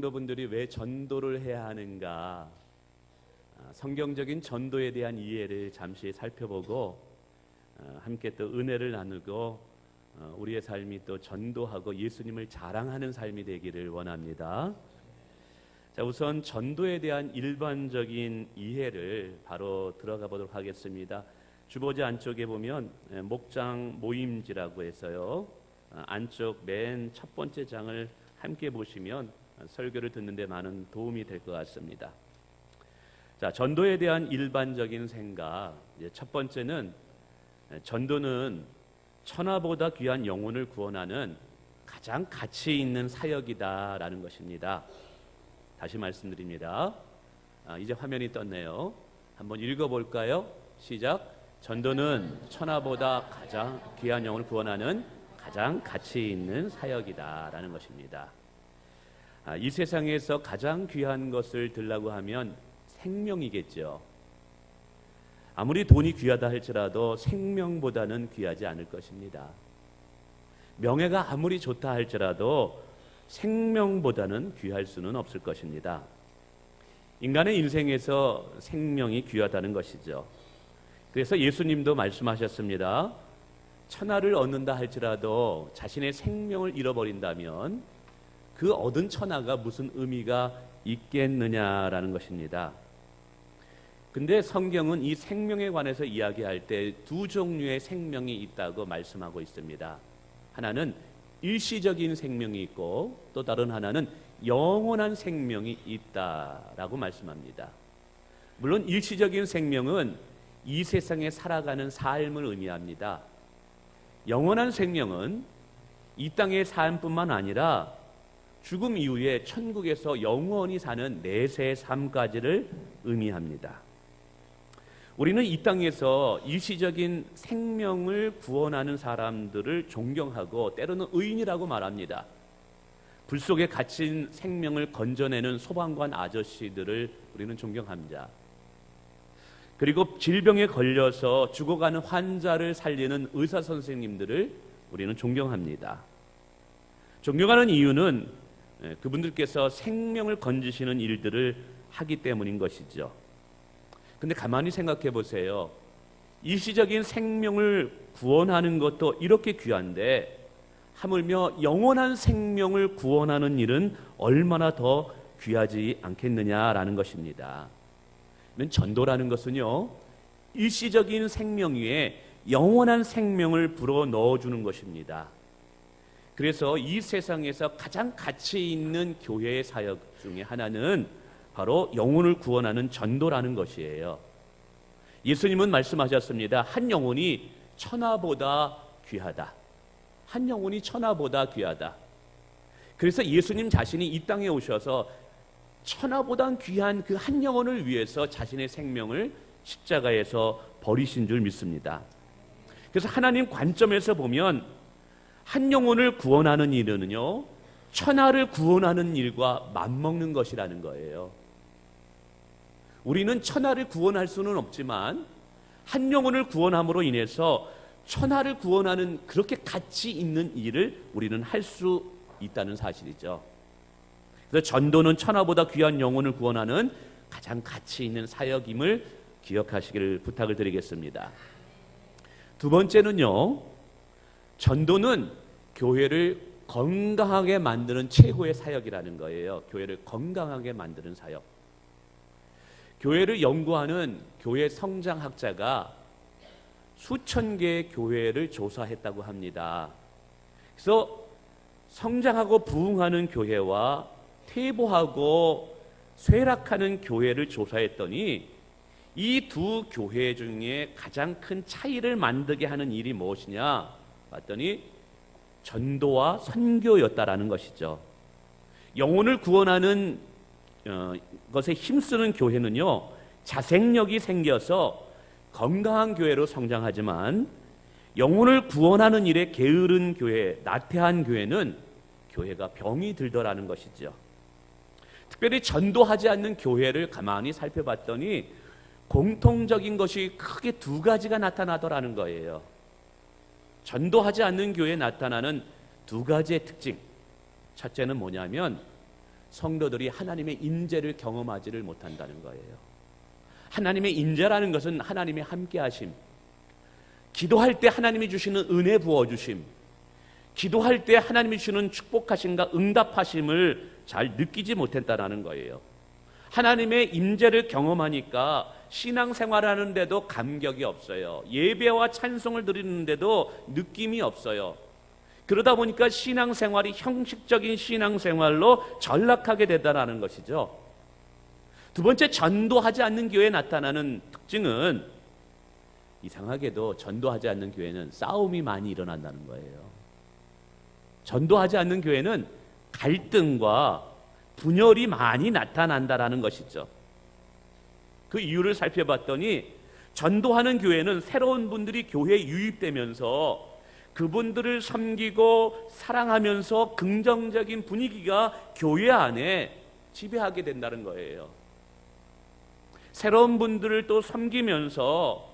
성도분들이 왜 전도를 해야 하는가, 성경적인 전도에 대한 이해를 잠시 살펴보고 함께 또 은혜를 나누고 우리의 삶이 또 전도하고 예수님을 자랑하는 삶이 되기를 원합니다. 자, 우선 전도에 대한 일반적인 이해를 바로 들어가 보도록 하겠습니다. 주보지 안쪽에 보면 목장 모임지라고 해서요, 안쪽 맨 첫 번째 장을 함께 보시면 설교를 듣는데 많은 도움이 될 것 같습니다. 자, 전도에 대한 일반적인 생각, 첫 번째는 전도는 천하보다 귀한 영혼을 구원하는 가장 가치 있는 사역이다라는 것입니다. 다시 말씀드립니다. 이제 화면이 떴네요. 한번 읽어볼까요? 시작. 전도는 천하보다 가장 귀한 영혼을 구원하는 가장 가치 있는 사역이다라는 것입니다. 이 세상에서 가장 귀한 것을 들라고 하면 생명이겠죠. 아무리 돈이 귀하다 할지라도 생명보다는 귀하지 않을 것입니다. 명예가 아무리 좋다 할지라도 생명보다는 귀할 수는 없을 것입니다. 인간의 인생에서 생명이 귀하다는 것이죠. 그래서 예수님도 말씀하셨습니다. 천하를 얻는다 할지라도 자신의 생명을 잃어버린다면 그 얻은 천하가 무슨 의미가 있겠느냐라는 것입니다. 근데 성경은 이 생명에 관해서 이야기할 때 두 종류의 생명이 있다고 말씀하고 있습니다. 하나는 일시적인 생명이 있고 또 다른 하나는 영원한 생명이 있다라고 말씀합니다. 물론 일시적인 생명은 이 세상에 살아가는 삶을 의미합니다. 영원한 생명은 이 땅의 삶뿐만 아니라 죽음 이후에 천국에서 영원히 사는 내세의 삶까지를 의미합니다. 우리는 이 땅에서 일시적인 생명을 구원하는 사람들을 존경하고 때로는 의인이라고 말합니다. 불 속에 갇힌 생명을 건져내는 소방관 아저씨들을 우리는 존경합니다. 그리고 질병에 걸려서 죽어가는 환자를 살리는 의사 선생님들을 우리는 존경합니다. 존경하는 이유는 그분들께서 생명을 건지시는 일들을 하기 때문인 것이죠. 근데 가만히 생각해 보세요. 일시적인 생명을 구원하는 것도 이렇게 귀한데 하물며 영원한 생명을 구원하는 일은 얼마나 더 귀하지 않겠느냐라는 것입니다. 전도라는 것은요, 일시적인 생명 위에 영원한 생명을 불어 넣어주는 것입니다. 그래서 이 세상에서 가장 가치 있는 교회의 사역 중에 하나는 바로 영혼을 구원하는 전도라는 것이에요. 예수님은 말씀하셨습니다. 한 영혼이 천하보다 귀하다. 한 영혼이 천하보다 귀하다. 그래서 예수님 자신이 이 땅에 오셔서 천하보다 귀한 그 한 영혼을 위해서 자신의 생명을 십자가에서 버리신 줄 믿습니다. 그래서 하나님 관점에서 보면 한 영혼을 구원하는 일은요, 천하를 구원하는 일과 맞먹는 것이라는 거예요. 우리는 천하를 구원할 수는 없지만 한 영혼을 구원함으로 인해서 천하를 구원하는 그렇게 가치 있는 일을 우리는 할 수 있다는 사실이죠. 그래서 전도는 천하보다 귀한 영혼을 구원하는 가장 가치 있는 사역임을 기억하시기를 부탁을 드리겠습니다. 두 번째는요, 전도는 교회를 건강하게 만드는 최고의 사역이라는 거예요. 교회를 건강하게 만드는 사역. 교회를 연구하는 교회 성장학자가 수천 개의 교회를 조사했다고 합니다. 그래서 성장하고 부흥하는 교회와 퇴보하고 쇠락하는 교회를 조사했더니 이 두 교회 중에 가장 큰 차이를 만들게 하는 일이 무엇이냐 봤더니 전도와 선교였다라는 것이죠. 영혼을 구원하는 것에 힘쓰는 교회는요, 자생력이 생겨서 건강한 교회로 성장하지만 영혼을 구원하는 일에 게으른 교회, 나태한 교회는 교회가 병이 들더라는 것이죠. 특별히 전도하지 않는 교회를 가만히 살펴봤더니 공통적인 것이 크게 두 가지가 나타나더라는 거예요. 전도하지 않는 교회에 나타나는 두 가지의 특징. 첫째는 뭐냐면 성도들이 하나님의 임재를 경험하지를 못한다는 거예요. 하나님의 임재라는 것은 하나님의 함께하심, 기도할 때 하나님이 주시는 은혜 부어주심, 기도할 때 하나님이 주시는 축복하심과 응답하심을 잘 느끼지 못했다라는 거예요. 하나님의 임재를 경험하니까 신앙생활하는데도 감격이 없어요. 예배와 찬송을 드리는데도 느낌이 없어요. 그러다 보니까 신앙생활이 형식적인 신앙생활로 전락하게 된다는 것이죠. 두 번째, 전도하지 않는 교회에 나타나는 특징은 이상하게도 전도하지 않는 교회는 싸움이 많이 일어난다는 거예요. 전도하지 않는 교회는 갈등과 분열이 많이 나타난다라는 것이죠. 그 이유를 살펴봤더니 전도하는 교회는 새로운 분들이 교회에 유입되면서 그분들을 섬기고 사랑하면서 긍정적인 분위기가 교회 안에 지배하게 된다는 거예요. 새로운 분들을 또 섬기면서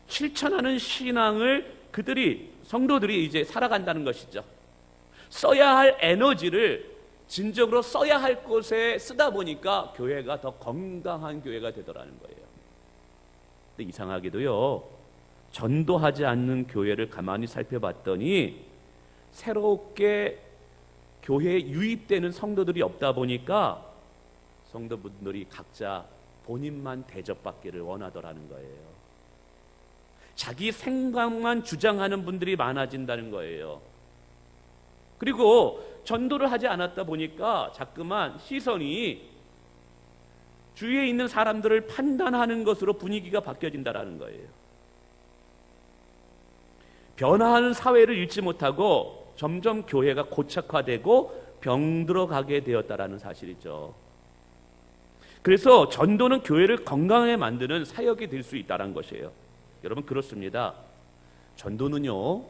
실천하는 신앙을 성도들이 이제 살아간다는 것이죠. 써야 할 에너지를 진정으로 써야 할 곳에 쓰다 보니까 교회가 더 건강한 교회가 되더라는 거예요. 근데 이상하게도요, 전도하지 않는 교회를 가만히 살펴봤더니 새롭게 교회에 유입되는 성도들이 없다 보니까 성도분들이 각자 본인만 대접받기를 원하더라는 거예요. 자기 생각만 주장하는 분들이 많아진다는 거예요. 그리고 전도를 하지 않았다 보니까 자꾸만 시선이 주위에 있는 사람들을 판단하는 것으로 분위기가 바뀌어진다는 거예요. 변화하는 사회를 잃지 못하고 점점 교회가 고착화되고 병들어가게 되었다는 사실이죠. 그래서 전도는 교회를 건강하게 만드는 사역이 될 수 있다는 것이에요. 여러분, 그렇습니다. 전도는요,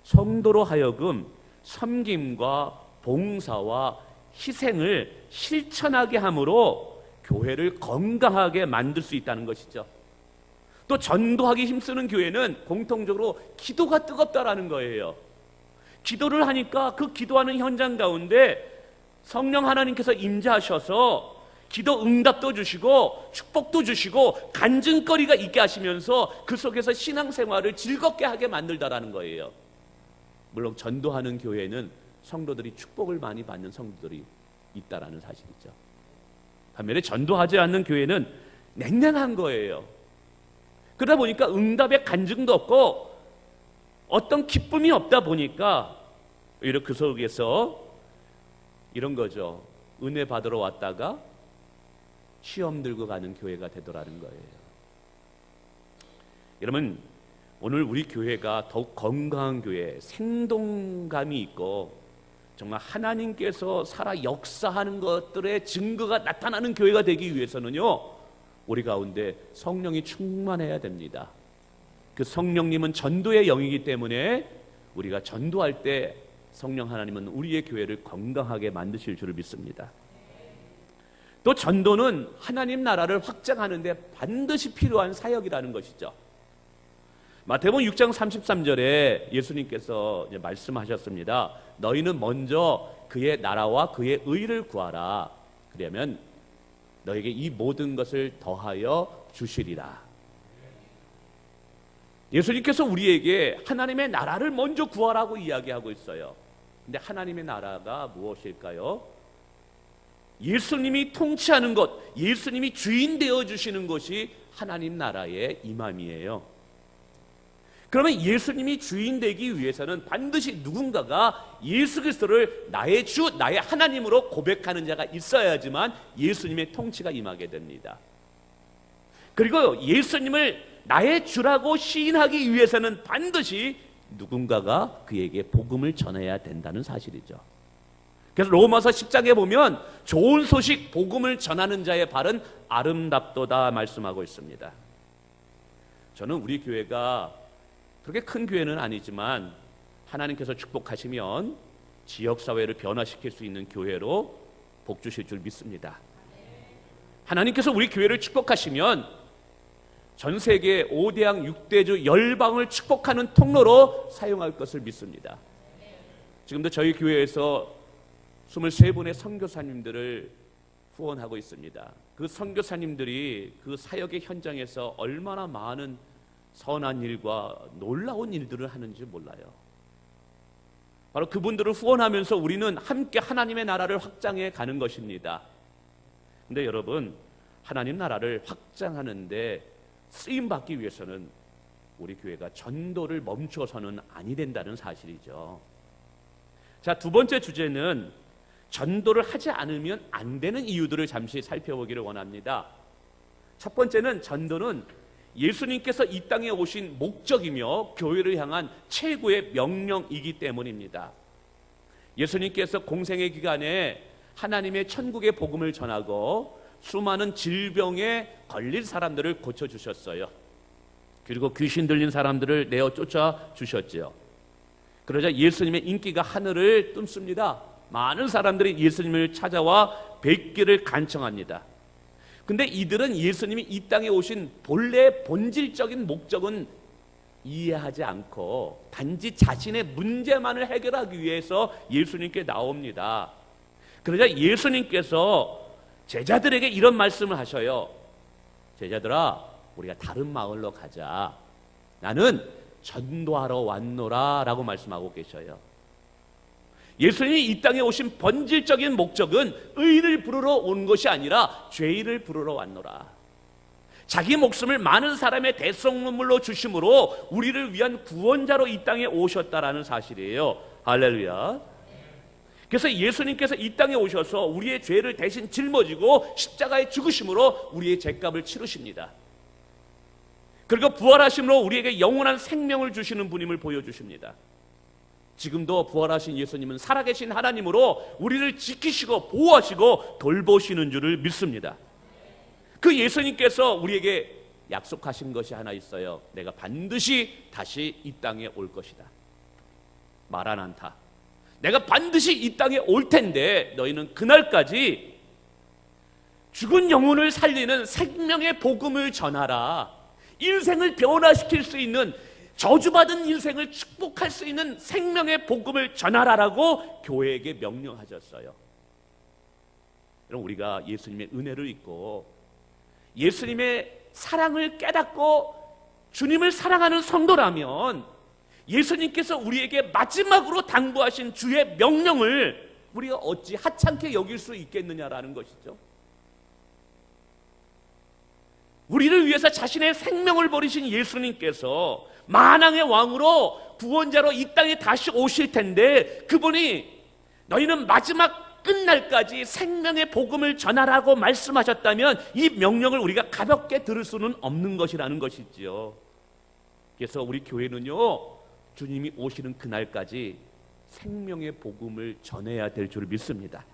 성도로 하여금 섬김과 봉사와 희생을 실천하게 함으로 교회를 건강하게 만들 수 있다는 것이죠. 또 전도하기 힘쓰는 교회는 공통적으로 기도가 뜨겁다라는 거예요. 기도를 하니까 그 기도하는 현장 가운데 성령 하나님께서 임재하셔서 기도 응답도 주시고 축복도 주시고 간증거리가 있게 하시면서 그 속에서 신앙생활을 즐겁게 하게 만들다라는 거예요. 물론 전도하는 교회는 성도들이 축복을 많이 받는 성도들이 있다라는 사실이죠. 반면에 전도하지 않는 교회는 냉랭한 거예요. 그러다 보니까 응답의 간증도 없고 어떤 기쁨이 없다 보니까 오히려 그 속에서 이런 거죠. 은혜 받으러 왔다가 시험 들고 가는 교회가 되더라는 거예요. 여러분, 오늘 우리 교회가 더욱 건강한 교회, 생동감이 있고 정말 하나님께서 살아 역사하는 것들의 증거가 나타나는 교회가 되기 위해서는요, 우리 가운데 성령이 충만해야 됩니다. 그 성령님은 전도의 영이기 때문에 우리가 전도할 때 성령 하나님은 우리의 교회를 건강하게 만드실 줄을 믿습니다. 또 전도는 하나님 나라를 확장하는 데 반드시 필요한 사역이라는 것이죠. 마태복음 6장 33절에 예수님께서 말씀하셨습니다. 너희는 먼저 그의 나라와 그의 의를 구하라. 그러면 너에게 이 모든 것을 더하여 주시리라. 예수님께서 우리에게 하나님의 나라를 먼저 구하라고 이야기하고 있어요. 근데 하나님의 나라가 무엇일까요? 예수님이 통치하는 것, 예수님이 주인 되어 주시는 것이 하나님 나라의 임함이에요. 그러면 예수님이 주인 되기 위해서는 반드시 누군가가 예수 그리스도를 나의 주, 나의 하나님으로 고백하는 자가 있어야지만 예수님의 통치가 임하게 됩니다. 그리고 예수님을 나의 주라고 시인하기 위해서는 반드시 누군가가 그에게 복음을 전해야 된다는 사실이죠. 그래서 로마서 10장에 보면 좋은 소식 복음을 전하는 자의 발은 아름답도다 말씀하고 있습니다. 저는 우리 교회가 그렇게 큰 교회는 아니지만 하나님께서 축복하시면 지역사회를 변화시킬 수 있는 교회로 복 주실 줄 믿습니다. 하나님께서 우리 교회를 축복하시면 전 세계 5대양 6대주 열방을 축복하는 통로로 사용할 것을 믿습니다. 지금도 저희 교회에서 23분의 선교사님들을 후원하고 있습니다. 그 선교사님들이 그 사역의 현장에서 얼마나 많은 선한 일과 놀라운 일들을 하는지 몰라요. 바로 그분들을 후원하면서 우리는 함께 하나님의 나라를 확장해 가는 것입니다. 근데 여러분, 하나님 나라를 확장하는데 쓰임 받기 위해서는 우리 교회가 전도를 멈춰서는 아니 된다는 사실이죠. 자, 두 번째 주제는 전도를 하지 않으면 안 되는 이유들을 잠시 살펴보기를 원합니다. 첫 번째는 전도는 예수님께서 이 땅에 오신 목적이며 교회를 향한 최고의 명령이기 때문입니다. 예수님께서 공생의 기간에 하나님의 천국의 복음을 전하고 수많은 질병에 걸린 사람들을 고쳐주셨어요. 그리고 귀신 들린 사람들을 내어 쫓아주셨죠. 그러자 예수님의 인기가 하늘을 뜸습니다. 많은 사람들이 예수님을 찾아와 뵙기를 간청합니다. 근데 이들은 예수님이 이 땅에 오신 본래 본질적인 목적은 이해하지 않고 단지 자신의 문제만을 해결하기 위해서 예수님께 나옵니다. 그러자 예수님께서 제자들에게 이런 말씀을 하셔요. 제자들아, 우리가 다른 마을로 가자. 나는 전도하러 왔노라 라고 말씀하고 계셔요. 예수님이 이 땅에 오신 본질적인 목적은 의인을 부르러 온 것이 아니라 죄인을 부르러 왔노라. 자기 목숨을 많은 사람의 대속물로 주심으로 우리를 위한 구원자로 이 땅에 오셨다라는 사실이에요. 할렐루야. 그래서 예수님께서 이 땅에 오셔서 우리의 죄를 대신 짊어지고 십자가에 죽으심으로 우리의 죄값을 치르십니다. 그리고 부활하심으로 우리에게 영원한 생명을 주시는 분임을 보여주십니다. 지금도 부활하신 예수님은 살아계신 하나님으로 우리를 지키시고 보호하시고 돌보시는 줄을 믿습니다. 그 예수님께서 우리에게 약속하신 것이 하나 있어요. 내가 반드시 다시 이 땅에 올 것이다. 마라난타. 내가 반드시 이 땅에 올 텐데 너희는 그날까지 죽은 영혼을 살리는 생명의 복음을 전하라. 인생을 변화시킬 수 있는, 저주받은 인생을 축복할 수 있는 생명의 복음을 전하라라고 교회에게 명령하셨어요. 여러분, 우리가 예수님의 은혜를 잊고 예수님의 사랑을 깨닫고 주님을 사랑하는 성도라면 예수님께서 우리에게 마지막으로 당부하신 주의 명령을 우리가 어찌 하찮게 여길 수 있겠느냐라는 것이죠. 우리를 위해서 자신의 생명을 버리신 예수님께서 만왕의 왕으로 구원자로 이 땅에 다시 오실 텐데 그분이 너희는 마지막 끝날까지 생명의 복음을 전하라고 말씀하셨다면 이 명령을 우리가 가볍게 들을 수는 없는 것이라는 것이지요. 그래서 우리 교회는요, 주님이 오시는 그날까지 생명의 복음을 전해야 될 줄 믿습니다.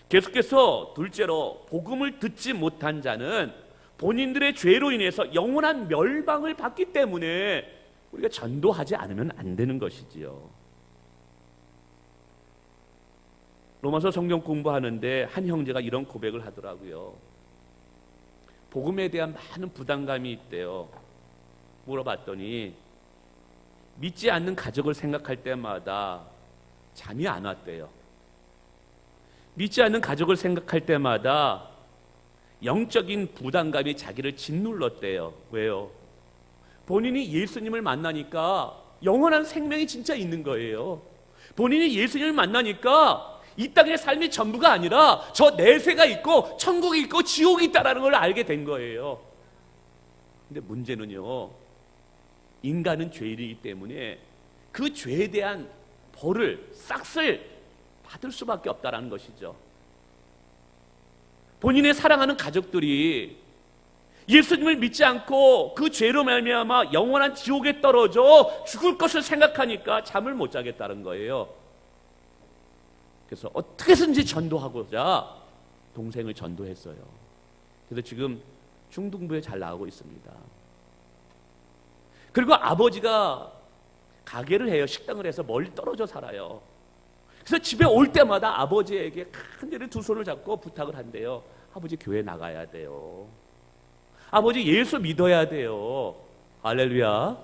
계속해서 둘째로, 복음을 듣지 못한 자는 본인들의 죄로 인해서 영원한 멸망을 받기 때문에 우리가 전도하지 않으면 안 되는 것이지요. 로마서 성경 공부하는데 한 형제가 이런 고백을 하더라고요. 복음에 대한 많은 부담감이 있대요. 물어봤더니 믿지 않는 가족을 생각할 때마다 잠이 안 왔대요. 믿지 않는 가족을 생각할 때마다 영적인 부담감이 자기를 짓눌렀대요. 왜요? 본인이 예수님을 만나니까 영원한 생명이 진짜 있는 거예요. 본인이 예수님을 만나니까 이 땅의 삶이 전부가 아니라 저 내세가 있고 천국이 있고 지옥이 있다는 걸 알게 된 거예요. 근데 문제는요, 인간은 죄인이기 때문에 그 죄에 대한 벌을, 싹을 받을 수밖에 없다는 것이죠. 본인의 사랑하는 가족들이 예수님을 믿지 않고 그 죄로 말미암아 영원한 지옥에 떨어져 죽을 것을 생각하니까 잠을 못 자겠다는 거예요. 그래서 어떻게든지 전도하고자 동생을 전도했어요. 그래서 지금 중등부에 잘 나오고 있습니다. 그리고 아버지가 가게를 해요. 식당을 해서 멀리 떨어져 살아요. 그래서 집에 올 때마다 아버지에게 간절히 두 손을 잡고 부탁을 한대요. 아버지, 교회 나가야 돼요. 아버지, 예수 믿어야 돼요. 할렐루야.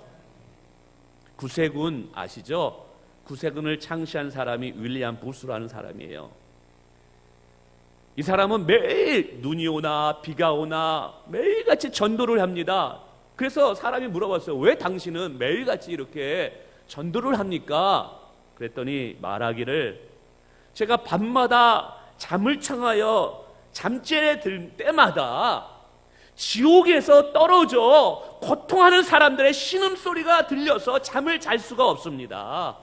구세군 아시죠? 구세군을 창시한 사람이 윌리엄 부스라는 사람이에요. 이 사람은 매일 눈이 오나 비가 오나 매일같이 전도를 합니다. 그래서 사람이 물어봤어요. 왜 당신은 매일같이 이렇게 전도를 합니까? 그랬더니 말하기를, 제가 밤마다 잠을 청하여 잠자리에 들 때마다 지옥에서 떨어져 고통하는 사람들의 신음소리가 들려서 잠을 잘 수가 없습니다.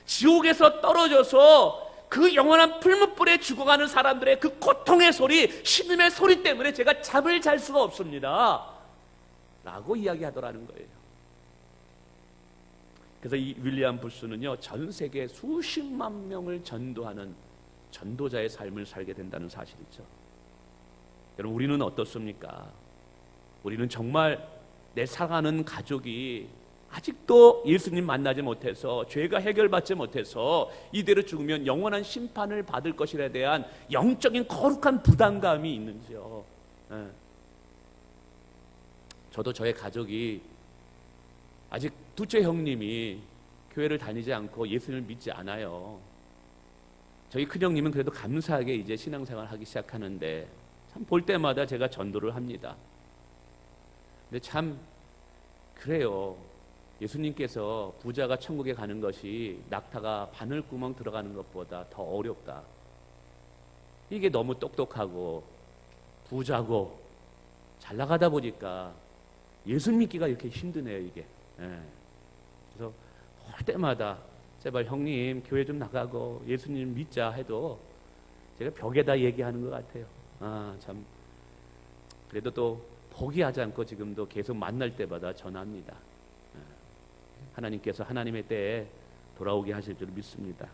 지옥에서 떨어져서 그 영원한 풀무불에 죽어가는 사람들의 그 고통의 소리, 신음의 소리 때문에 제가 잠을 잘 수가 없습니다 라고 이야기하더라는 거예요. 그래서 이 윌리엄 부스는요, 전 세계 수십만 명을 전도하는 전도자의 삶을 살게 된다는 사실이죠. 여러분, 우리는 어떻습니까? 우리는 정말 내 사랑하는 가족이 아직도 예수님 만나지 못해서, 죄가 해결받지 못해서 이대로 죽으면 영원한 심판을 받을 것이라에 대한 영적인 거룩한 부담감이 있는지요. 저도 저의 가족이, 아직 둘째 형님이 교회를 다니지 않고 예수님을 믿지 않아요. 저희 큰형님은 그래도 감사하게 이제 신앙생활을 하기 시작하는데, 참 볼 때마다 제가 전도를 합니다. 근데 참 그래요. 예수님께서 부자가 천국에 가는 것이 낙타가 바늘구멍 들어가는 것보다 더 어렵다. 이게 너무 똑똑하고 부자고 잘 나가다 보니까 예수님 믿기가 이렇게 힘드네요, 이게. 그래서 볼 때마다 제발 형님 교회 좀 나가고 예수님 믿자 해도 제가 벽에다 얘기하는 것 같아요. 참 그래도 또 포기하지 않고 지금도 계속 만날 때마다 전합니다. 하나님께서 하나님의 때에 돌아오게 하실 줄 믿습니다.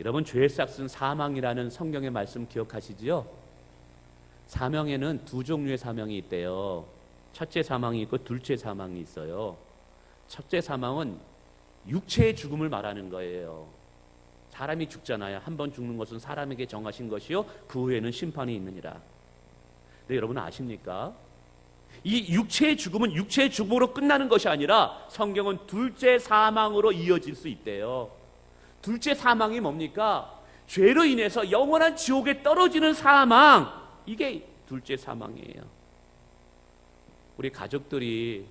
여러분, 죄의 싹은 사망이라는 성경의 말씀 기억하시지요? 사망에는 두 종류의 사망이 있대요. 첫째 사망이 있고 둘째 사망이 있어요. 첫째 사망은 육체의 죽음을 말하는 거예요. 사람이 죽잖아요. 한 번 죽는 것은 사람에게 정하신 것이요, 그 후에는 심판이 있느니라. 근데 여러분 아십니까? 이 육체의 죽음은 육체의 죽음으로 끝나는 것이 아니라 성경은 둘째 사망으로 이어질 수 있대요. 둘째 사망이 뭡니까? 죄로 인해서 영원한 지옥에 떨어지는 사망, 이게 둘째 사망이에요. 우리 가족들이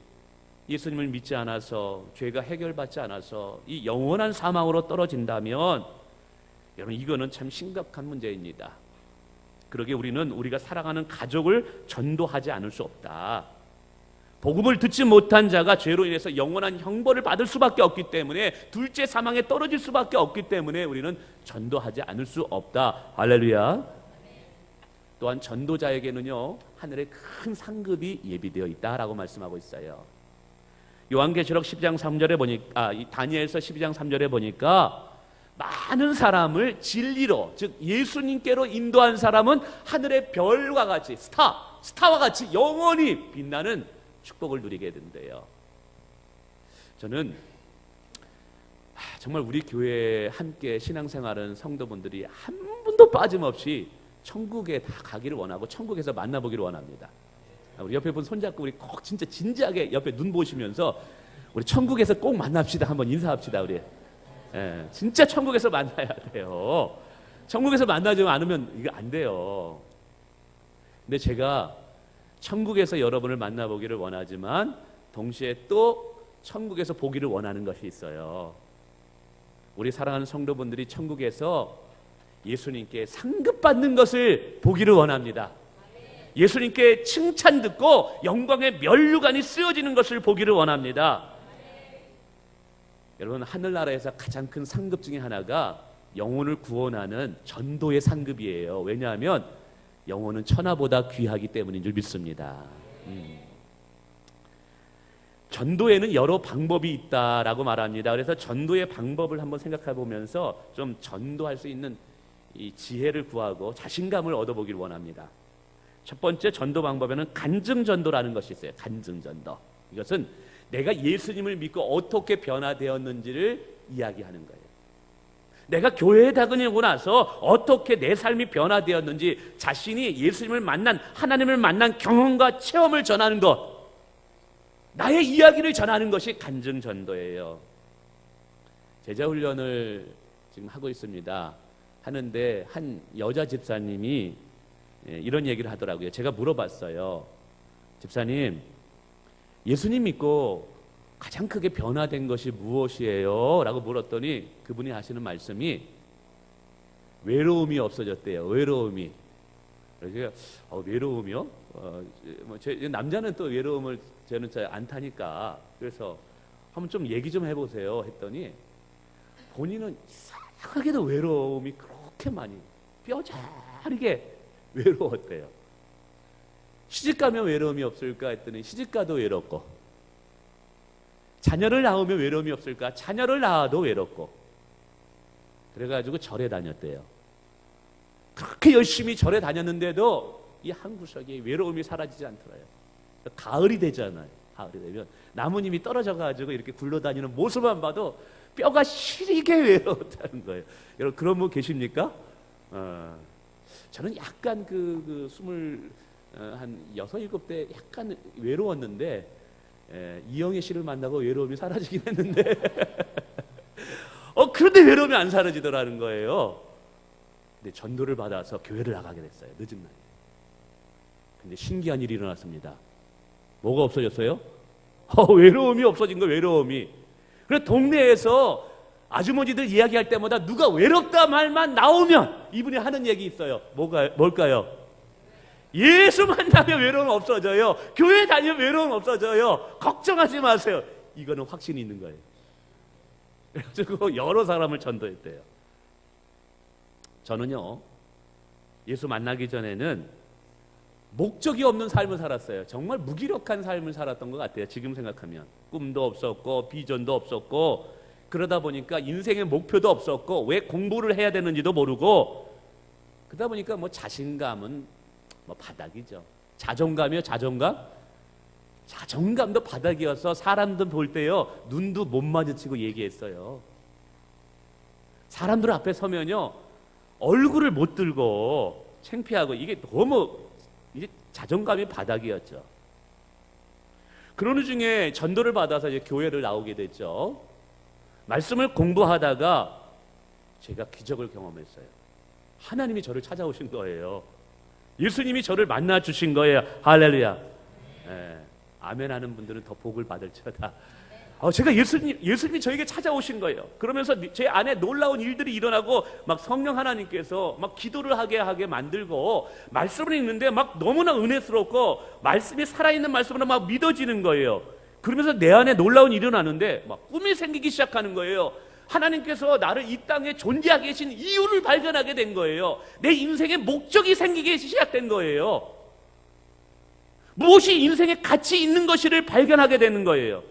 예수님을 믿지 않아서, 죄가 해결받지 않아서 이 영원한 사망으로 떨어진다면 여러분, 이거는 참 심각한 문제입니다. 그러게 우리는 우리가 사랑하는 가족을 전도하지 않을 수 없다. 복음을 듣지 못한 자가 죄로 인해서 영원한 형벌을 받을 수밖에 없기 때문에, 둘째 사망에 떨어질 수밖에 없기 때문에 우리는 전도하지 않을 수 없다. 할렐루야. 또한 전도자에게는요, 하늘의 큰 상급이 예비되어 있다라고 말씀하고 있어요. 요한계시록 12장 3절에 보니까, 다니엘서 12장 3절에 보니까 많은 사람을 진리로, 즉 예수님께로 인도한 사람은 하늘의 별과 같이, 스타와 같이 영원히 빛나는 축복을 누리게 된대요. 저는 정말 우리 교회에 함께 신앙생활하는 성도분들이 한 분도 빠짐없이 천국에 다 가기를 원하고 천국에서 만나보기를 원합니다. 우리 옆에 분 손잡고 우리 꼭 진짜 진지하게 옆에 눈 보시면서 우리 천국에서 꼭 만납시다. 한번 인사합시다. 우리 진짜 천국에서 만나야 돼요. 천국에서 만나지 않으면 이거 안 돼요. 근데 제가 천국에서 여러분을 만나보기를 원하지만 동시에 또 천국에서 보기를 원하는 것이 있어요. 우리 사랑하는 성도분들이 천국에서 예수님께 상급받는 것을 보기를 원합니다. 예수님께 칭찬 듣고 영광의 면류관이 쓰여지는 것을 보기를 원합니다. 여러분, 하늘나라에서 가장 큰 상급 중에 하나가 영혼을 구원하는 전도의 상급이에요. 왜냐하면 영혼은 천하보다 귀하기 때문인 줄 믿습니다. 전도에는 여러 방법이 있다라고 말합니다. 그래서 전도의 방법을 한번 생각해 보면서 좀 전도할 수 있는 이 지혜를 구하고 자신감을 얻어보기를 원합니다. 첫 번째 전도 방법에는 간증전도라는 것이 있어요. 간증전도. 이것은 내가 예수님을 믿고 어떻게 변화되었는지를 이야기하는 거예요. 내가 교회에 다니고 나서 어떻게 내 삶이 변화되었는지, 자신이 예수님을 만난, 하나님을 만난 경험과 체험을 전하는 것, 나의 이야기를 전하는 것이 간증전도예요. 제자훈련을 지금 하고 있습니다. 하는데 한 여자 집사님이 이런 얘기를 하더라고요. 제가 물어봤어요. 집사님, 예수님 믿고 가장 크게 변화된 것이 무엇이에요? 라고 물었더니 그분이 하시는 말씀이 외로움이 없어졌대요. 외로움이. 그래서 외로움이요? 남자는 또 외로움을 저는 잘 안 타니까 그래서 한번 좀 얘기 좀 해보세요 했더니 본인은 이상하게도 외로움이 그렇게 많이 뼈저리게 외로웠대요. 시집가면 외로움이 없을까 했더니 시집가도 외롭고, 자녀를 낳으면 외로움이 없을까? 자녀를 낳아도 외롭고. 그래가지고 절에 다녔대요. 그렇게 열심히 절에 다녔는데도 이 한 구석에 외로움이 사라지지 않더라요. 가을이 되잖아요. 가을이 되면 나무님이 떨어져가지고 이렇게 굴러다니는 모습만 봐도 뼈가 시리게 외로웠다는 거예요. 여러분 그런 분 계십니까? 저는 약간 한 6, 7대 약간 외로웠는데 이영애 씨를 만나고 외로움이 사라지긴 했는데 그런데 외로움이 안 사라지더라는 거예요. 근데 전도를 받아서 교회를 나가게 됐어요. 늦은 나이. 근데 신기한 일이 일어났습니다. 뭐가 없어졌어요? 외로움이 없어진 거예요. 외로움이. 그래서 동네에서 아주머니들 이야기할 때마다 누가 외롭다 말만 나오면 이분이 하는 얘기 있어요. 뭘까요? 예수 만나면 외로움 없어져요. 교회 다니면 외로움 없어져요. 걱정하지 마세요. 이거는 확신이 있는 거예요. 그래가지고 여러 사람을 전도했대요. 저는요, 예수 만나기 전에는 목적이 없는 삶을 살았어요. 정말 무기력한 삶을 살았던 것 같아요. 지금 생각하면 꿈도 없었고 비전도 없었고 그러다 보니까 인생의 목표도 없었고 왜 공부를 해야 되는지도 모르고 그러다 보니까 자신감은 바닥이죠. 자존감이요. 자존감도 바닥이어서 사람들 볼 때요 눈도 못 마주치고 얘기했어요. 사람들 앞에 서면요 얼굴을 못 들고 창피하고 이게 너무 이제 자존감이 바닥이었죠. 그런 중에 전도를 받아서 이제 교회를 나오게 됐죠. 말씀을 공부하다가 제가 기적을 경험했어요. 하나님이 저를 찾아오신 거예요. 예수님이 저를 만나 주신 거예요. 할렐루야. 아멘 하는 분들은 더 복을 받을지어다. 제가 예수님이 저에게 찾아오신 거예요. 그러면서 제 안에 놀라운 일들이 일어나고 막 성령 하나님께서 막 기도를 하게 만들고 말씀을 읽는데 막 너무나 은혜스럽고 말씀이 살아있는 말씀으로 막 믿어지는 거예요. 그러면서 내 안에 놀라운 일이 일어나는데 막 꿈이 생기기 시작하는 거예요. 하나님께서 나를 이 땅에 존재하게 하신 이유를 발견하게 된 거예요. 내 인생의 목적이 생기기 시작된 거예요. 무엇이 인생의 가치 있는 것이를 발견하게 되는 거예요.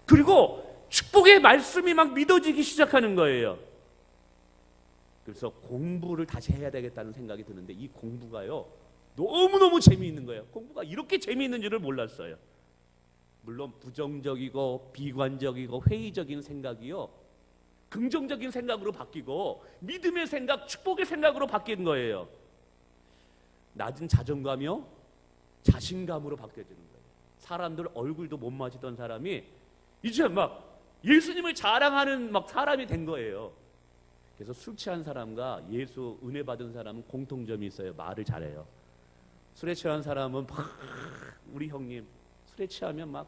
그리고 축복의 말씀이 막 믿어지기 시작하는 거예요. 그래서 공부를 다시 해야 되겠다는 생각이 드는데 이 공부가요 너무너무 재미있는 거예요. 공부가 이렇게 재미있는 줄을 몰랐어요. 물론 부정적이고 비관적이고 회의적인 생각이요 긍정적인 생각으로 바뀌고 믿음의 생각, 축복의 생각으로 바뀌는 거예요. 낮은 자존감이요 자신감으로 바뀌어지는 거예요. 사람들 얼굴도 못 마주던 사람이 이제 막 예수님을 자랑하는 막 사람이 된 거예요. 그래서 술 취한 사람과 예수 은혜 받은 사람은 공통점이 있어요. 말을 잘해요. 술에 취한 사람은 막 우리 형님 술에 취하면 막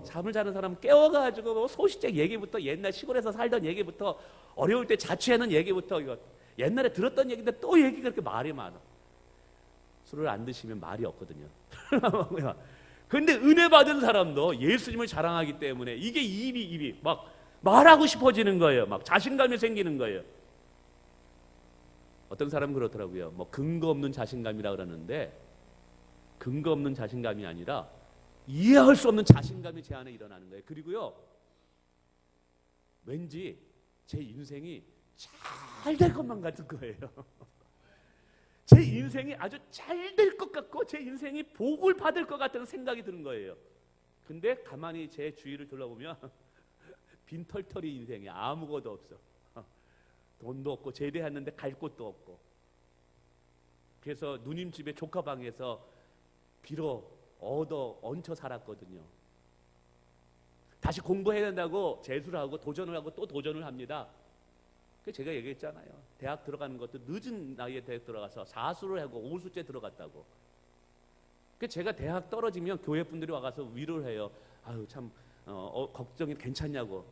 잠을 자는 사람은 깨워가지고 뭐 소시적 얘기부터 옛날 시골에서 살던 얘기부터 어려울 때 자취하는 얘기부터 이거 옛날에 들었던 얘기인데 또 얘기가 그렇게 말이 많아. 술을 안 드시면 말이 없거든요. 근데 은혜 받은 사람도 예수님을 자랑하기 때문에 이게 입이 막 말하고 싶어지는 거예요. 막 자신감이 생기는 거예요. 어떤 사람은 그렇더라고요. 근거 없는 자신감이라 그러는데 근거 없는 자신감이 아니라 이해할 수 없는 자신감이 제 안에 일어나는 거예요. 그리고요 왠지 제 인생이 잘 될 것만 같은 거예요. 제 인생이 아주 잘 될 것 같고 제 인생이 복을 받을 것 같다는 생각이 드는 거예요. 근데 가만히 제 주위를 둘러보면 빈털터리 인생이 아무것도 없어. 돈도 없고 제대했는데 갈 곳도 없고. 그래서 누님 집에 조카 방에서 빌어 얹혀 살았거든요. 다시 공부해야 된다고 재수를 하고 도전을 하고 또 도전을 합니다. 제가 얘기했잖아요. 대학 들어가는 것도 늦은 나이에 대학 들어가서 사수를 하고 오수째 들어갔다고. 제가 대학 떨어지면 교회 분들이 와가서 위로를 해요. 아유 참 걱정이 괜찮냐고.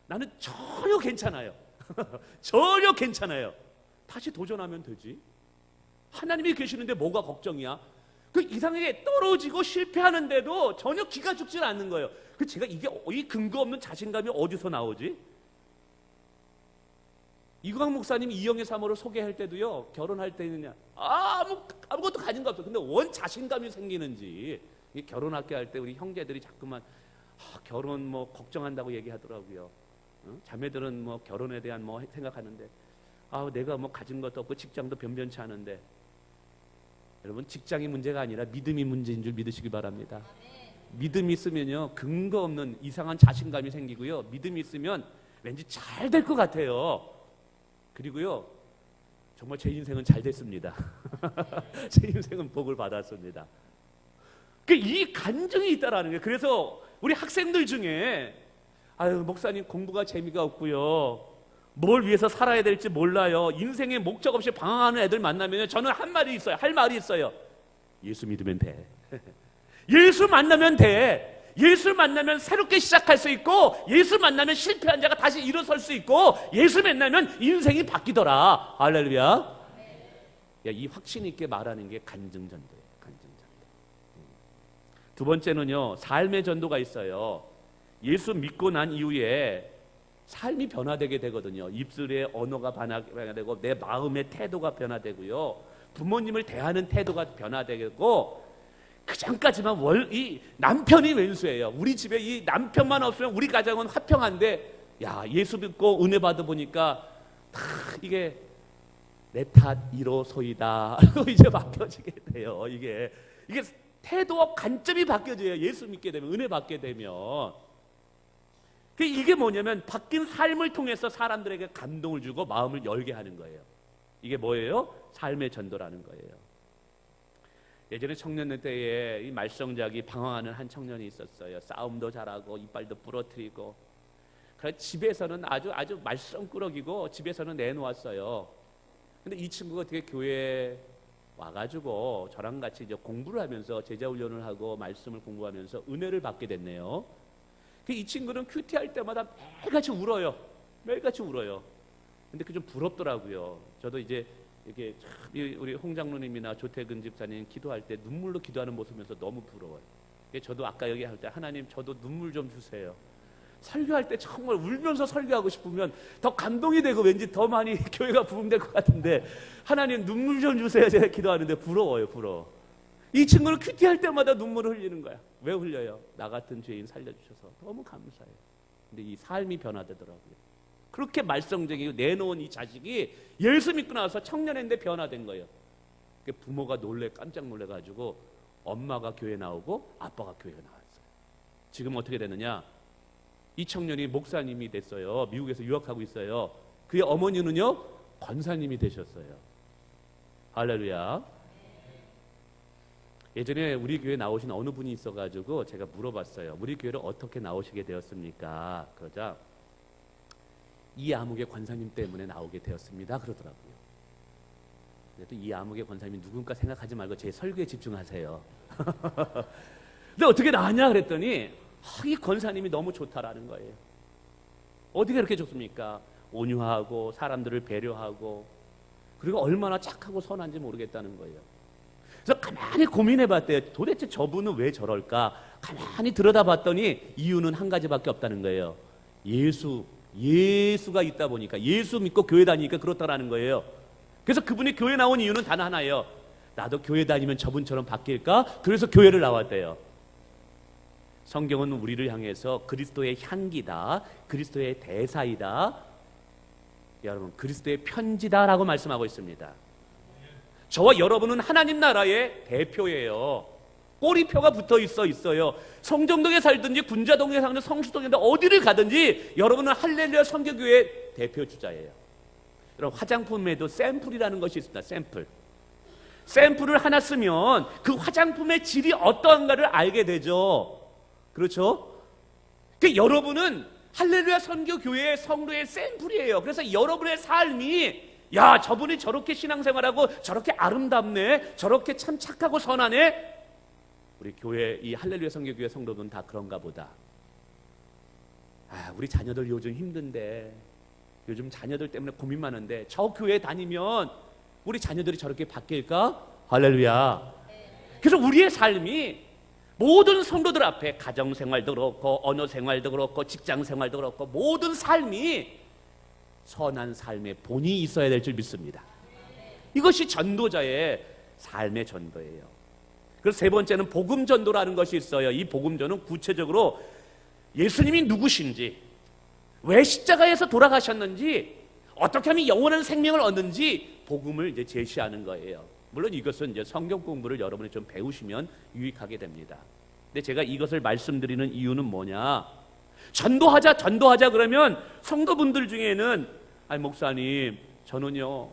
나는 전혀 괜찮아요. 전혀 괜찮아요. 다시 도전하면 되지. 하나님이 계시는데 뭐가 걱정이야? 이상하게 떨어지고 실패하는데도 전혀 기가 죽질 않는 거예요. 제가 이 근거 없는 자신감이 어디서 나오지? 이광 목사님이 이영애 사모를 소개할 때도요, 결혼할 때는 아무것도 가진 거 없어. 근데 원 자신감이 생기는지, 결혼학교 할 때 우리 형제들이 자꾸만 결혼 걱정한다고 얘기하더라고요. 자매들은 결혼에 대한 생각하는데, 내가 가진 것도 없고 직장도 변변치 않은데, 여러분 직장이 문제가 아니라 믿음이 문제인 줄 믿으시기 바랍니다. 믿음이 있으면요, 근거 없는 이상한 자신감이 생기고요, 믿음이 있으면 왠지 잘 될 것 같아요. 그리고요, 정말 제 인생은 잘 됐습니다. 제 인생은 복을 받았습니다. 이 간증이 있다라는 거예요. 그래서 우리 학생들 중에 목사님 공부가 재미가 없고요, 뭘 위해서 살아야 될지 몰라요, 인생에 목적 없이 방황하는 애들 만나면 저는 할 말이 있어요. 예수 믿으면 돼. 예수 만나면 돼. 예수 만나면 새롭게 시작할 수 있고, 예수 만나면 실패한 자가 다시 일어설 수 있고, 예수 만나면 인생이 바뀌더라. 할렐루야. 이 확신 있게 말하는 게 간증전도예요. 간증전도. 두 번째는요, 삶의 전도가 있어요. 예수 믿고 난 이후에 삶이 변화되게 되거든요. 입술의 언어가 변화되고, 내 마음의 태도가 변화되고요, 부모님을 대하는 태도가 변화되고, 그 전까지만 이 남편이 왼수예요. 우리 집에 이 남편만 없으면 우리 가정은 화평한데, 예수 믿고 은혜 받아 보니까 다 이게 내 탓이로소이다 이제 바뀌어지게 돼요. 이게 태도와 관점이 바뀌어져요. 예수 믿게 되면, 은혜 받게 되면. 이게 뭐냐면 바뀐 삶을 통해서 사람들에게 감동을 주고 마음을 열게 하는 거예요. 이게 뭐예요? 삶의 전도라는 거예요. 예전에 청년년 때에 이 말썽작이 방황하는 한 청년이 있었어요. 싸움도 잘하고 이빨도 부러뜨리고. 그래서 집에서는 아주 말썽꾸러기고 집에서는 내놓았어요. 근데 이 친구가 어떻게 교회에 와가지고 저랑 같이 이제 공부를 하면서 제자훈련을 하고 말씀을 공부하면서 은혜를 받게 됐네요. 이 친구는 큐티할 때마다 매일같이 울어요. 매일같이 울어요. 근데 그게 좀 부럽더라고요. 저도 이제 이게 참 우리 홍 장로님이나 조태근 집사님 기도할 때 눈물로 기도하는 모습에서 너무 부러워요. 저도 아까 여기 할 때 하나님 저도 눈물 좀 주세요. 설교할 때 정말 울면서 설교하고 싶으면 더 감동이 되고 왠지 더 많이 교회가 부흥될 것 같은데, 하나님 눈물 좀 주세요 제가 기도하는데 부러워요. 부러워. 이 친구는 큐티할 때마다 눈물을 흘리는 거야. 왜 흘려요? 나 같은 죄인 살려주셔서 너무 감사해요. 근데 이 삶이 변화되더라고요. 그렇게 말썽쟁이고 내놓은 이 자식이 예수 믿고 나서 청년인데 변화된 거예요. 부모가 깜짝 놀래가지고 엄마가 교회 나오고 아빠가 교회에 나왔어요. 지금 어떻게 되느냐? 이 청년이 목사님이 됐어요. 미국에서 유학하고 있어요. 그의 어머니는요, 권사님이 되셨어요. 할렐루야. 예전에 우리 교회 나오신 어느 분이 있어가지고 제가 물어봤어요. 우리 교회를 어떻게 나오시게 되었습니까? 그러자 이 아무개 권사님 때문에 나오게 되었습니다 그러더라고요. 그래도 이 아무개 권사님이 누군가 생각하지 말고 제 설교에 집중하세요. 근데 어떻게 나왔냐 그랬더니 이 권사님이 너무 좋다라는 거예요. 어디가 그렇게 좋습니까? 온유하고 사람들을 배려하고, 그리고 얼마나 착하고 선한지 모르겠다는 거예요. 그래서 가만히 고민해봤대요. 도대체 저분은 왜 저럴까? 가만히 들여다봤더니 이유는 한 가지밖에 없다는 거예요. 예수가 있다 보니까, 예수 믿고 교회 다니니까 그렇다라는 거예요. 그래서 그분이 교회 나온 이유는 단 하나예요. 나도 교회 다니면 저분처럼 바뀔까? 그래서 교회를 나왔대요. 성경은 우리를 향해서 그리스도의 향기다, 그리스도의 대사이다, 여러분 그리스도의 편지다라고 말씀하고 있습니다. 저와 여러분은 하나님 나라의 대표예요. 꼬리표가 붙어 있어요. 성정동에 살든지 군자동에 살든지 성수동에 어디를 가든지 여러분은 할렐루야 선교교회 대표 주자예요. 여러분 화장품에도 샘플이라는 것이 있습니다. 샘플을 하나 쓰면 그 화장품의 질이 어떠한가를 알게 되죠. 그렇죠? 여러분은 할렐루야 선교교회의 성도의 샘플이에요. 그래서 여러분의 삶이 야 저분이 저렇게 신앙생활하고 저렇게 아름답네, 저렇게 참 착하고 선하네, 우리 교회 이 할렐루야 선교교회 성도들은 다 그런가 보다. 우리 자녀들 요즘 힘든데, 요즘 자녀들 때문에 고민 많은데 저 교회 다니면 우리 자녀들이 저렇게 바뀔까? 할렐루야. 그래서 우리의 삶이 모든 성도들 앞에 가정생활도 그렇고 언어생활도 그렇고 직장생활도 그렇고 모든 삶이 선한 삶의 본이 있어야 될 줄 믿습니다. 이것이 전도자의 삶의 전도예요. 그래서 세 번째는 복음 전도라는 것이 있어요. 이 복음 전도는 구체적으로 예수님이 누구신지, 왜 십자가에서 돌아가셨는지, 어떻게 하면 영원한 생명을 얻는지 복음을 이제 제시하는 거예요. 물론 이것은 이제 성경 공부를 여러분이 좀 배우시면 유익하게 됩니다. 근데 제가 이것을 말씀드리는 이유는 뭐냐? 전도하자 그러면 성도분들 중에는 목사님 저는요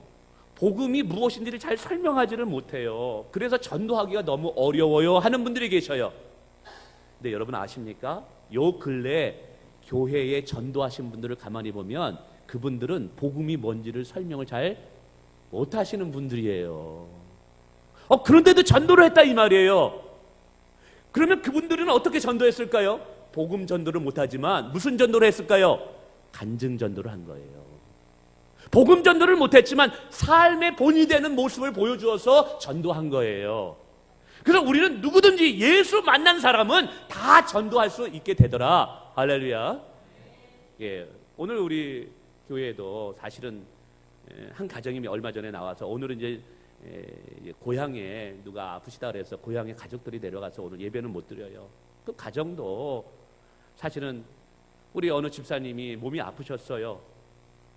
복음이 무엇인지를 잘 설명하지를 못해요. 그래서 전도하기가 너무 어려워요 하는 분들이 계셔요. 근데 여러분 아십니까? 요 근래 교회에 전도하신 분들을 가만히 보면 그분들은 복음이 뭔지를 설명을 잘 못하시는 분들이에요. 그런데도 전도를 했다 이 말이에요. 그러면 그분들은 어떻게 전도했을까요? 복음 전도를 못하지만 무슨 전도를 했을까요? 간증 전도를 한 거예요. 복음 전도를 못했지만 삶의 본이 되는 모습을 보여주어서 전도한 거예요. 그래서 우리는 누구든지 예수 만난 사람은 다 전도할 수 있게 되더라. 할렐루야. 예, 오늘 우리 교회에도 사실은 한 가정이 얼마 전에 나와서 오늘은 이제 고향에 누가 아프시다 그래서 고향에 가족들이 내려가서 오늘 예배는 못 드려요. 그 가정도 사실은 우리 어느 집사님이 몸이 아프셨어요.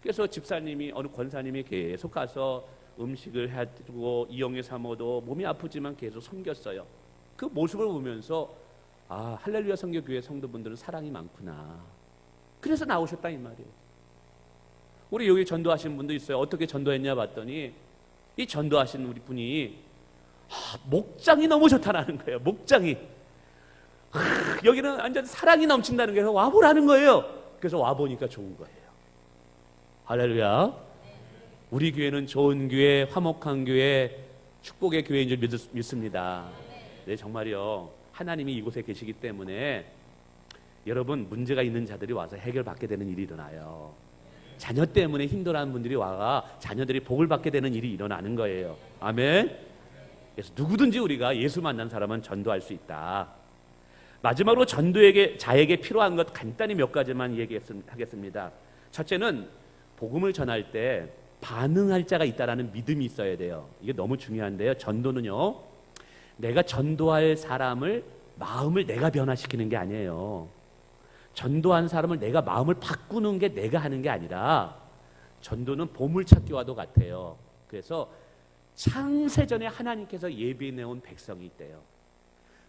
그래서 집사님이 어느 권사님이 계속 가서 음식을 해주고 이용해 사모도 몸이 아프지만 계속 섬겼어요. 그 모습을 보면서 할렐루야 선교교회 성도분들은 사랑이 많구나. 그래서 나오셨다 이 말이에요. 우리 여기 전도하신 분도 있어요. 어떻게 전도했냐 봤더니 이 전도하신 우리 분이 목장이 너무 좋다라는 거예요. 목장이 여기는 완전 사랑이 넘친다는 거예요. 와보라는 거예요. 그래서 와보니까 좋은 거예요. 할렐루야. 우리 교회는 좋은 교회, 화목한 교회, 축복의 교회인 줄 믿습니다. 네, 정말요. 하나님이 이곳에 계시기 때문에 여러분 문제가 있는 자들이 와서 해결받게 되는 일이 일어나요. 자녀 때문에 힘들어하는 분들이 와가 자녀들이 복을 받게 되는 일이 일어나는 거예요. 아멘. 그래서 누구든지 우리가 예수 만난 사람은 전도할 수 있다. 마지막으로 자에게 필요한 것 간단히 몇 가지만 얘기하겠습니다. 첫째는 복음을 전할 때 반응할 자가 있다라는 믿음이 있어야 돼요. 이게 너무 중요한데요. 전도는요, 내가 전도할 사람을 마음을 내가 변화시키는 게 아니에요. 전도한 사람을 내가 마음을 바꾸는 게 내가 하는 게 아니라 전도는 보물찾기와도 같아요. 그래서 창세전에 하나님께서 예비해놓은 백성이 있대요.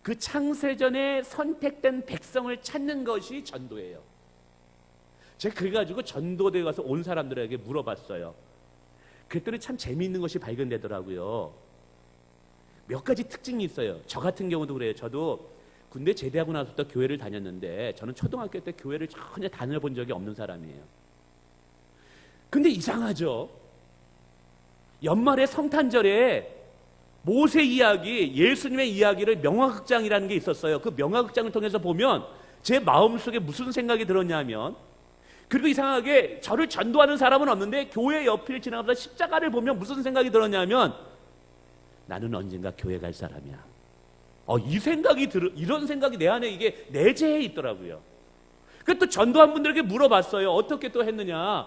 그 창세전에 선택된 백성을 찾는 것이 전도예요. 제가 그래가지고 전도대에 가서 온 사람들에게 물어봤어요. 그랬더니 참 재미있는 것이 발견되더라고요. 몇 가지 특징이 있어요. 저 같은 경우도 그래요. 저도 군대 제대하고 나서부터 교회를 다녔는데 저는 초등학교 때 교회를 전혀 다녀본 적이 없는 사람이에요. 근데 이상하죠. 연말에 성탄절에 모세 이야기, 예수님의 이야기를 명화극장이라는 게 있었어요. 그 명화극장을 통해서 보면 제 마음속에 무슨 생각이 들었냐면, 그리고 이상하게 저를 전도하는 사람은 없는데 교회 옆을 지나가면서 십자가를 보면 무슨 생각이 들었냐면, 나는 언젠가 교회 갈 사람이야. 이런 생각이 내 안에 이게 내재해 있더라고요. 그래서 또 전도한 분들에게 물어봤어요. 어떻게 또 했느냐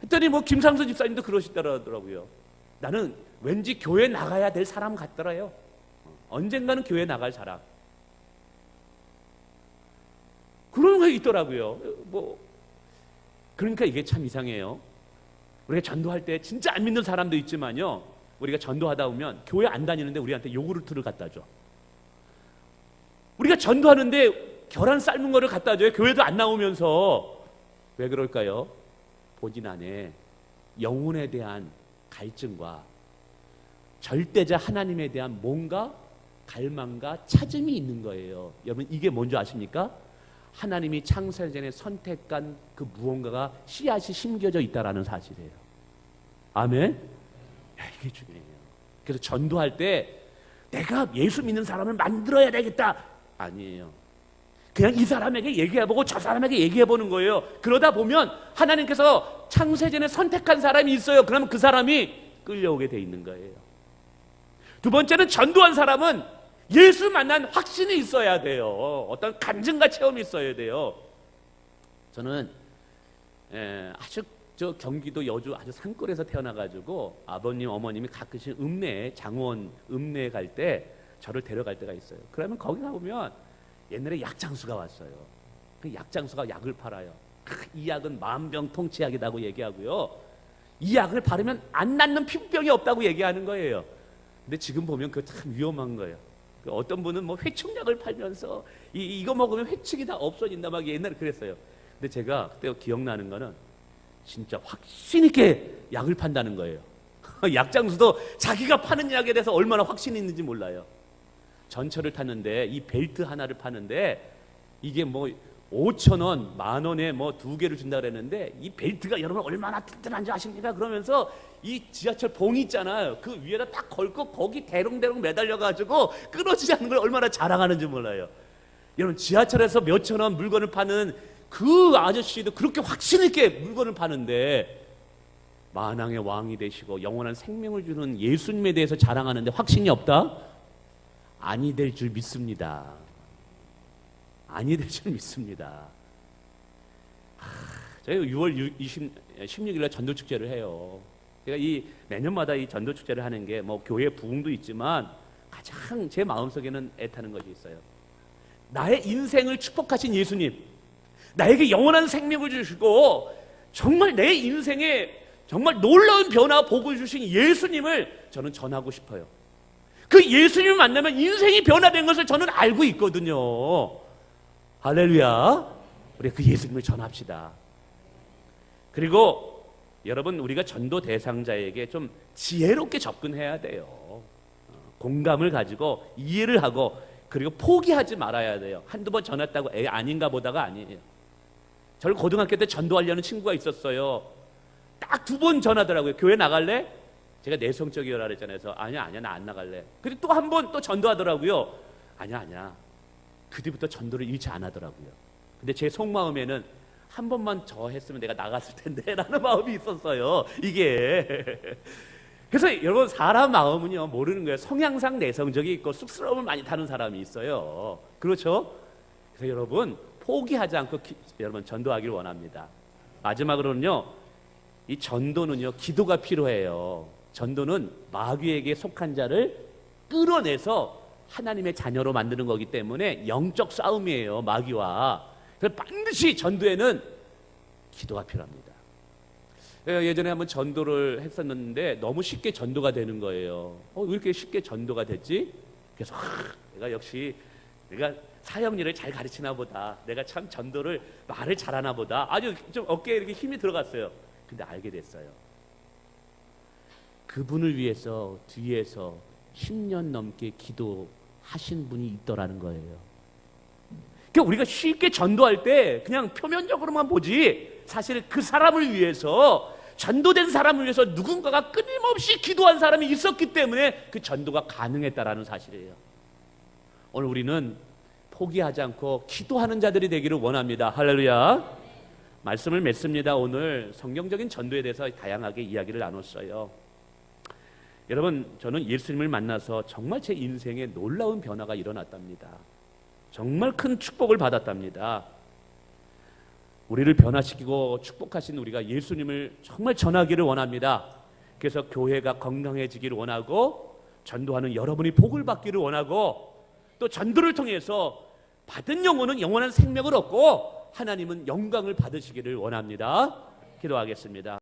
했더니 김상수 집사님도 그러시더라고요. 나는 왠지 교회 나가야 될 사람 같더라요. 언젠가는 교회 나갈 사람. 그런 게 있더라고요. 그러니까 이게 참 이상해요. 우리가 전도할 때 진짜 안 믿는 사람도 있지만요, 우리가 전도하다 보면 교회 안 다니는데 우리한테 요구르트를 갖다 줘. 우리가 전도하는데 계란 삶은 거를 갖다 줘요. 교회도 안 나오면서. 왜 그럴까요? 본인 안에 영혼에 대한 갈증과 절대자 하나님에 대한 뭔가 갈망과 찾음이 있는 거예요. 여러분 이게 뭔지 아십니까? 하나님이 창세전에 선택한 그 무언가가 씨앗이 심겨져 있다라는 사실이에요. 아멘. 야, 이게 중요해요. 그래서 전도할 때 내가 예수 믿는 사람을 만들어야 되겠다 아니에요. 그냥 이 사람에게 얘기해보고 저 사람에게 얘기해보는 거예요. 그러다 보면 하나님께서 창세전에 선택한 사람이 있어요. 그러면 그 사람이 끌려오게 돼 있는 거예요. 두 번째는 전도한 사람은 예수 만난 확신이 있어야 돼요. 어떤 간증과 체험이 있어야 돼요. 저는 아주 경기도 여주 아주 산골에서 태어나가지고 아버님 어머님이 가끔씩 읍내 장원 읍내에 갈 때 저를 데려갈 때가 있어요. 그러면 거기 가보면 옛날에 약장수가 왔어요. 그 약장수가 약을 팔아요. 이 약은 만병통치약이라고 얘기하고요. 이 약을 바르면 안 낫는 피부병이 없다고 얘기하는 거예요. 근데 지금 보면 그거 참 위험한 거예요. 어떤 분은 뭐 회충약을 팔면서 이거 먹으면 회충이 다 없어진다 막 옛날에 그랬어요. 근데 제가 그때 기억나는 거는 진짜 확신 있게 약을 판다는 거예요. 약장수도 자기가 파는 약에 대해서 얼마나 확신이 있는지 몰라요. 전철을 탔는데 이 벨트 하나를 파는데 이게 뭐 5,000원, 10,000원에 뭐 2개를 준다 그랬는데 이 벨트가 여러분 얼마나 튼튼한지 아십니까? 그러면서 이 지하철 봉이 있잖아요. 그 위에다 딱 걸고 거기 대롱대롱 매달려가지고 끊어지지 않는 걸 얼마나 자랑하는지 몰라요. 여러분 지하철에서 몇천 원 물건을 파는 그 아저씨도 그렇게 확신 있게 물건을 파는데 만왕의 왕이 되시고 영원한 생명을 주는 예수님에 대해서 자랑하는데 확신이 없다? 아니 될 줄 믿습니다. 아니 될 줄 믿습니다. 저희 6월 16일날 전도축제를 해요. 제가 매년마다 이 전도축제를 하는 게 뭐 교회 부흥도 있지만 가장 제 마음속에는 애타는 것이 있어요. 나의 인생을 축복하신 예수님, 나에게 영원한 생명을 주시고 정말 내 인생에 정말 놀라운 변화 복을 주신 예수님을 저는 전하고 싶어요. 그 예수님을 만나면 인생이 변화된 것을 저는 알고 있거든요. 할렐루야. 우리 그 예수님을 전합시다. 그리고 여러분 우리가 전도 대상자에게 좀 지혜롭게 접근해야 돼요. 공감을 가지고 이해를 하고 그리고 포기하지 말아야 돼요. 한두 번 전했다고 아닌가 보다가 아니에요. 저를 고등학교 때 전도하려는 친구가 있었어요. 딱 2번 전하더라고요. 교회 나갈래? 제가 내성적이라 그랬잖아요. 그래서 아니야 나 안 나갈래. 근데 또 한 번 또 전도하더라고요. 아니야. 그 뒤부터 전도를 잃지 안 하더라고요. 근데 제 속마음에는 한 번만 저 했으면 내가 나갔을 텐데 라는 마음이 있었어요. 이게 그래서 여러분 사람 마음은요 모르는 거예요. 성향상 내성적이 있고 쑥스러움을 많이 타는 사람이 있어요. 그렇죠? 그래서 여러분 포기하지 않고 여러분 전도하기를 원합니다. 마지막으로는요 이 전도는요 기도가 필요해요. 전도는 마귀에게 속한 자를 끌어내서 하나님의 자녀로 만드는 거기 때문에 영적 싸움이에요. 마귀와. 그래서 반드시 전도에는 기도가 필요합니다. 예전에 한번 전도를 했었는데 너무 쉽게 전도가 되는 거예요. 왜 이렇게 쉽게 전도가 됐지? 그래서 내가 사형리를 잘 가르치나 보다. 내가 참 전도를 말을 잘하나 보다. 아주 좀 어깨에 이렇게 힘이 들어갔어요. 근데 알게 됐어요. 그분을 위해서 뒤에서 10년 넘게 기도하신 분이 있더라는 거예요. 그러니까 우리가 쉽게 전도할 때 그냥 표면적으로만 보지 사실 그 사람을 위해서 전도된 사람을 위해서 누군가가 끊임없이 기도한 사람이 있었기 때문에 그 전도가 가능했다라는 사실이에요. 오늘 우리는 포기하지 않고 기도하는 자들이 되기를 원합니다. 할렐루야. 말씀을 맺습니다. 오늘 성경적인 전도에 대해서 다양하게 이야기를 나눴어요. 여러분 저는 예수님을 만나서 정말 제 인생에 놀라운 변화가 일어났답니다. 정말 큰 축복을 받았답니다. 우리를 변화시키고 축복하신 우리가 예수님을 정말 전하기를 원합니다. 그래서 교회가 건강해지기를 원하고 전도하는 여러분이 복을 받기를 원하고 또 전도를 통해서 받은 영혼은 영원한 생명을 얻고 하나님은 영광을 받으시기를 원합니다. 기도하겠습니다.